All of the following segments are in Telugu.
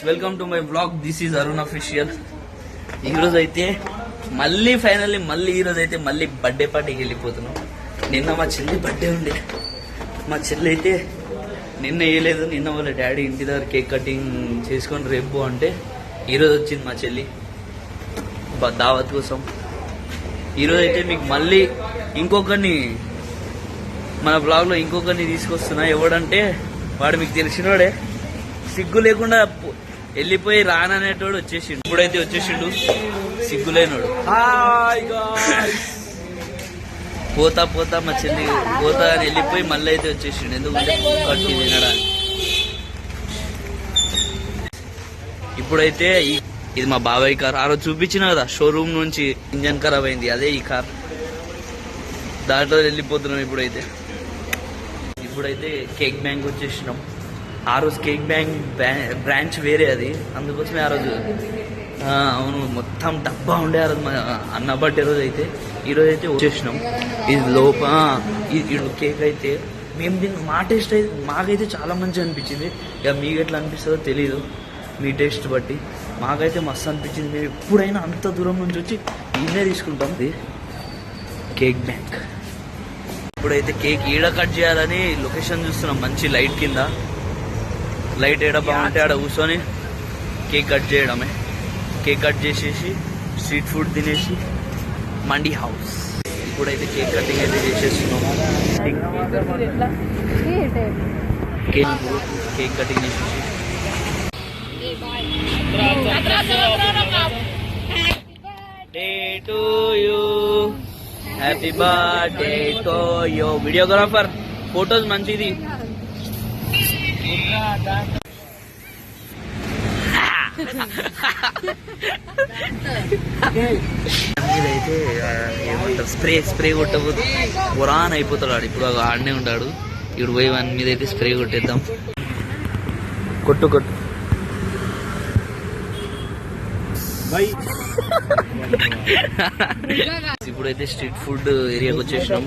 Welcome to my blog. This is Arun official. ఈరోజు అయితే మళ్ళీ ఫైనల్లీ ఈరోజు అయితే మళ్ళీ బర్త్డే పార్టీకి వెళ్ళిపోతున్నాం. నిన్న మా చెల్లి బర్త్డే ఉండే. మా చెల్లి అయితే నిన్న వేయలేదు. నిన్న వాళ్ళ డాడీ ఇంటి దగ్గర కేక్ కటింగ్ చేసుకొని రేపు అంటే ఈరోజు వచ్చింది మా చెల్లి దావత్ కోసం. ఈరోజు అయితే మీకు మళ్ళీ ఇంకొకరిని మన బ్లాగ్లో ఇంకొకరిని తీసుకొస్తున్నా. ఎవడంటే వాడు మీకు తెలిసినోడే, సిగ్గు లేకుండా వెళ్ళిపోయి రాననేటోడు వచ్చేసిండు. ఇప్పుడైతే వచ్చేసిండు సిగ్గులేనోడు. పోతా పోతా మా చెల్లి పోతా అని వెళ్ళిపోయి మళ్ళీ అయితే వచ్చేసిండు. ఎందుకంటే కట్టి తినడానికి. ఇప్పుడైతే ఇది మా బాబాయ్ కార్. ఆ రోజు చూపించిన కదా షోరూమ్ నుంచి ఇంజన్ ఖరాబ్ అయింది, అదే ఈ కార్. దాంట్లో వెళ్ళిపోతున్నాం. ఇప్పుడైతే కేక్ బ్యాంక్ వచ్చేసినాం. ఆ రోజు కేక్ బ్యాంక్ బ్రాంచ్ వేరే, అది అందుకోసమే ఆ రోజు అవును మొత్తం డబ్బా ఉండే ఆ రోజు మా అన్న బర్త్డే రోజు. అయితే ఈరోజు అయితే వచ్చేసినాం. ఇది కేక్ అయితే మేము దీన్ని మా టేస్ట్ అయితే మాకైతే చాలా మంచిగా అనిపించింది. ఇక మీకు ఎట్లా అనిపిస్తుందో తెలీదు, మీ టేస్ట్ బట్టి. మాకైతే మస్తు అనిపించింది. మేము ఎప్పుడైనా అంత దూరం నుంచి వచ్చి ఈయనే తీసుకుంటాం. ఇది కేక్ బ్యాంక్. ఇప్పుడైతే కేక్ ఈడ కట్ చేయాలని లొకేషన్ చూస్తున్నాం. మంచి లైట్ కింద, లైట్ ఏడ బాగుంటే ఆడ కూర్చొని కేక్ కట్ చేయడమే. కేక్ కట్ చేసేసి స్ట్రీట్ ఫుడ్ తినేసి మండి హౌస్. ఇప్పుడైతే కేక్ కటింగ్ అయితే చేసేస్తున్నాము. కేక్ కటింగ్ చేసేసి happy birthday to you. Videographer photos మంచిది. మీదైతే ఏమంటారు స్ప్రే కొట్టబోతు పురాన్ అయిపోతాడు. ఇప్పుడు ఆడనే ఉంటాడు. ఇప్పుడు పోయి వన్ మీద అయితే స్ప్రే కొట్టేద్దాం. కొట్టు ఇప్పుడైతే స్ట్రీట్ ఫుడ్ ఏరియాకి వచ్చేసినాం.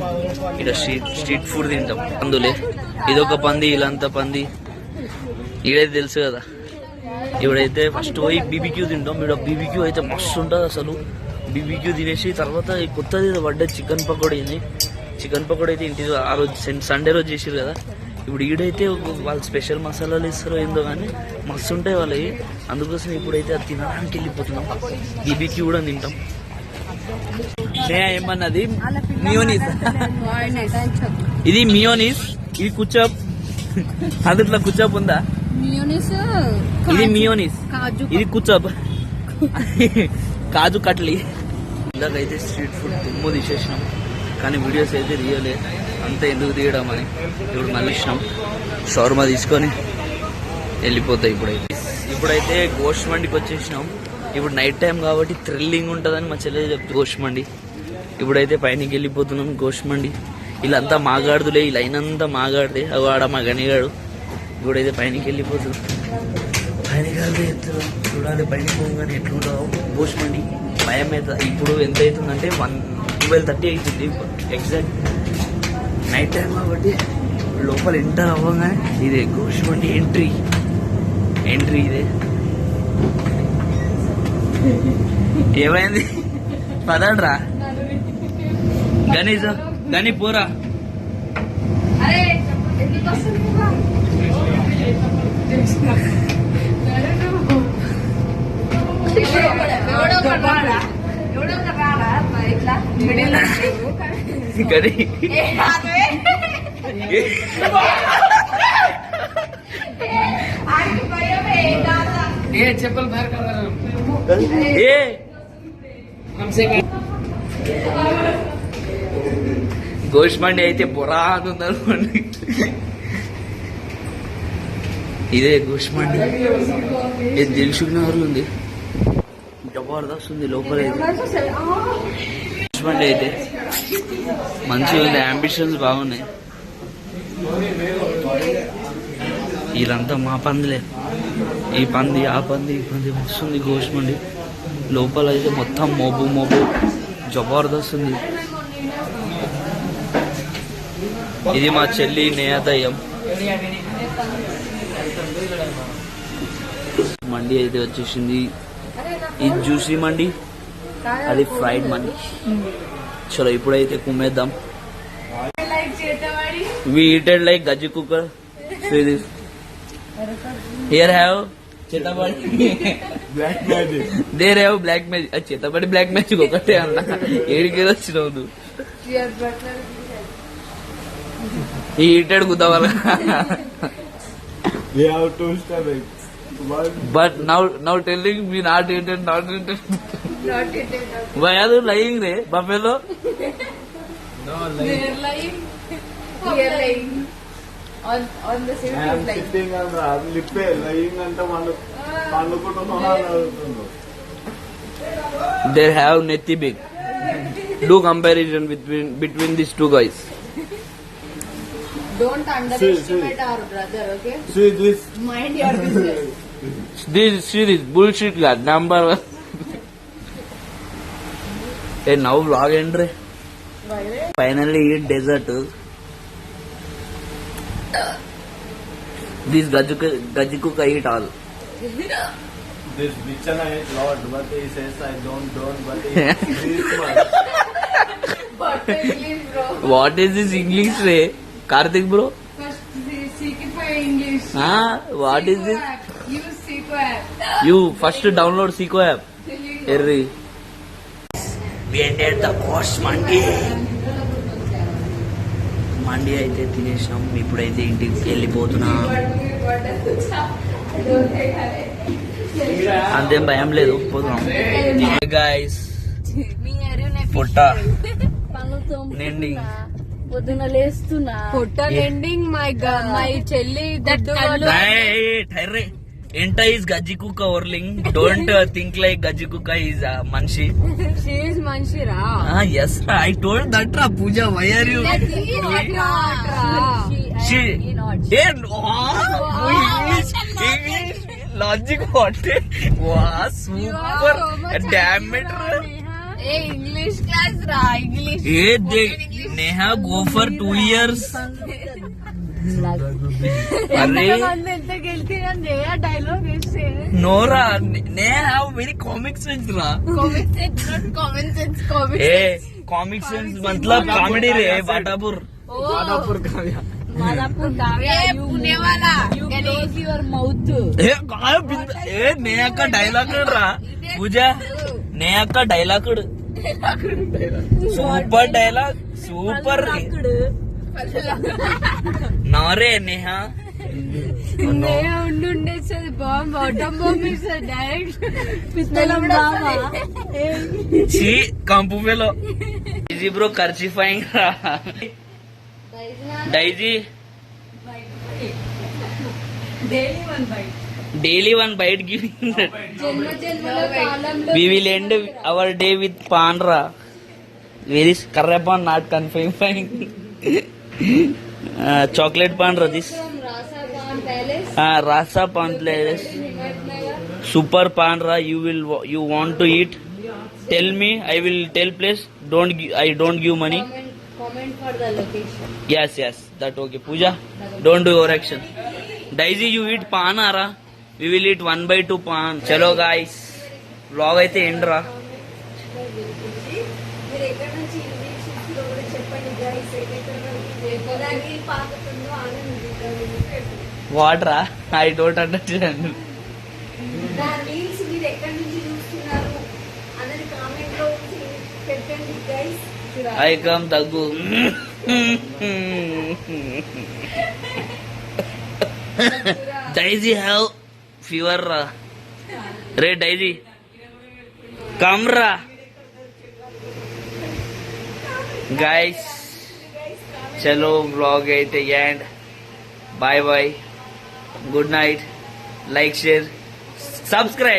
ఇక్కడ స్ట్రీట్ ఫుడ్ తింటాం. అందులో ఇదొక పంది, ఇలాంతా పంది. ఈడైతే తెలుసు కదా. ఇప్పుడైతే ఫస్ట్ పోయి బీబీక్యూ తింటాం. ఇక్కడ బీబీక్యూ అయితే మస్తు ఉంటుంది అసలు. బీబీక్యూ తినేసి తర్వాత కొత్తది పడ్డ చికెన్ పకోడీ. చికెన్ పకోడీ అయితే ఇంటి ఆ రోజు సండే రోజు చేసారు కదా. ఇప్పుడు ఈడైతే వాళ్ళు స్పెషల్ మసాలాలు ఇస్తారో ఏందో కానీ మస్తు ఉంటాయి వాళ్ళవి. అందుకోసం ఇప్పుడైతే అది తినడానికి వెళ్ళిపోతున్నాం. బీబీక్యూ కూడా తింటాం. ఏమన్నది మియోనీస్, ఇది మియోనీస్, ఇది కుచప్. అందుట్లో కుచప్ ఉందా? ఇది మియోనీస్, ఇది కుచప్, కాజు కట్లీ. ఇలాగైతే స్ట్రీట్ ఫుడ్ దుమ్ము తీసేసినాం. కానీ వీడియోస్ అయితే తీయలే, అంతా ఎందుకు తీయడం అని. ఇప్పుడు మళ్ళీ ఇచ్చినాం. షవర్మా తీసుకొని వెళ్ళిపోతాయి. ఇప్పుడైతే గోష్ మండికి వచ్చేసినాం. ఇప్పుడు నైట్ టైం కాబట్టి థ్రిల్లింగ్ ఉంటుందని మా చెల్లె చెప్తే గోష్ మండి. ఇప్పుడైతే పైనకి వెళ్ళిపోతున్నాం గోష్ మండి. వీళ్ళంతా మాగాడుదులే, ఈ లైన్ అంతా మాగాడితే ఆడ మా గనిగాడు. ఇప్పుడైతే పైనకి వెళ్ళిపోతున్నాం. పైనకి వెళ్తే ఎత్తులు చూడాలి. పైనకి పోగానే ఎట్లుంటావు గోష్ మండి. భయం అవుతుంది. ఇప్పుడు ఎంత అవుతుందంటే 12:30 అవుతుంది ఎగ్జాక్ట్. నైట్ టైం కాబట్టి లోపల ఎంటర్ అవ్వగానే ఇదే గోష్ మండి ఎంట్రీ ఇదే. ఏమైంది పదండ్రా గని పోరా. चप्पल बाहर कर గోష్ మండి అయితే పొరానుందనుకోండి. ఇదే గోష్ మండి. ఇది దిల్సుఖ్నగర్ ఉంది. జబర్దస్త్ ఉంది లోపల. గోష్ మండి అయితే మంచిగా ఉంది. అంబిషన్స్ బాగున్నాయి. వీళ్ళంతా మా పందిలే. ఈ పంది ఆ పంది ఈ పంది వస్తుంది గోష్ మండి. లోపల అయితే మొత్తం మోబు జబర్దస్త్ ఉంది. ఇది మా చెల్లి నేయదయ్యం. మండి అయితే వచ్చేసింది. ఇది జ్యూసీ మండి, అది ఫ్రైడ్ మండి. చలో ఇప్పుడైతే కుమ్మేద్దాం. వి ఈటెడ్ లైక్ గజ్జి కుక్కర్. హియర్ హ్యావ్ చేతబడి, దేర్ హ్యావ్ బ్లాక్ మ్యాజిక్. చేతబడి బ్లాక్ మ్యాజిక్ ఒకటే అన్న, ఏడికి వచ్చినావు నువ్వు? ఈటెడ్ కుదవాల. But now telling me not eaten. Why are you lying, re buffalo? No, they're lying. We are lying. On the same I am line. sitting on the lippe lying anta They have nethi big. Do comparison between these two guys. Don't underestimate our brother, okay? See this. Mind your business. This series bullshit guy number 1. Hey, now vlog end re. Finally eat dessert. This Gajikuka eat all. This Bichana is Lord, but he says I don't, but he this much. But English, bro. What is this English re? Karthik bro? First, seek it for English. What is this? Use Seco app. You first download Seco app. Erri. We ended the course Monday. మండి అయితే తినేసినాం. ఇప్పుడైతే ఇంటికి వెళ్ళిపోతున్నా. అంతేం భయం లేదు, పోతున్నాం. గైస్ పొట్ట నిండి పొద్దున లేస్తున్నా Total ending, my చెల్లి ఎంట ఈజ్ గజ్జి కుక్క ఓర్లింగ్. డోంట్ థింక్ లైక్ గజ్జి కుక్క ఈజ్ మనిషి. she is Manshira. Yes I told that రా Pooja. Why are you logic what? వా super damn it. Hey, English class ra, English. Neha go for 2 years. అరే ఎంత గెలిచి డైలాగ్ వేస్తే నోరా Neha have very comic sense రా. కామన్ సెన్స్ ఏ కామిక్ సెన్స్ मतलब कॉमेडी रे बाटापुर. మాదాపూర్ కావ్య పుణే వాలా యువర్ మౌత్ ఏ కాయ బింద ఏ నేయక్క డైలాగ్ రా పూజ. నేయక్క dialogue super dialogue super నరే Neha ఉండుండే bomb atom bomb ఇస్తారు డైరెక్ట్ పిస్తలం బావా చి కంపు ఫెలో. ఈజీ బ్రో ఖర్చిఫైంగ్ రా. Daisy daily one bite giving. జన్మ జన్మల కాలంలో We will end our day with pan ra. Very karra pan, not confined. Chocolate pan ra this. Rasapan palace Rasa pan place. Himayatnagar Super pan ra. You want to eat? Tell me. I will tell place. I don't give money. comment for the location. Yes. That okay. Pooja, don't do overreaction. Daisy, you eat pan ara. We will eat 1/2 pan. Chalo guys. Vlog అయితే end రా. మీరు ఎక్కడ నుంచి ఇంగ్లీష్ కూడా చెప్పండి గైస్. ఎక్కడానికి పాకుతుందో ఆనందించాలి. What రా? I don't understand. నా రీల్స్ మీరు ఎక్కడి నుంచి చూస్తున్నారు అనేది కామెంట్ లో పెట్టండి గైస్. I come దగ్గు. Daisy have fever రా. రే డైజీ కమ్ రా. గైస్ చలో వ్లాగ్ అయితే end. Bye good night. Like share subscribe.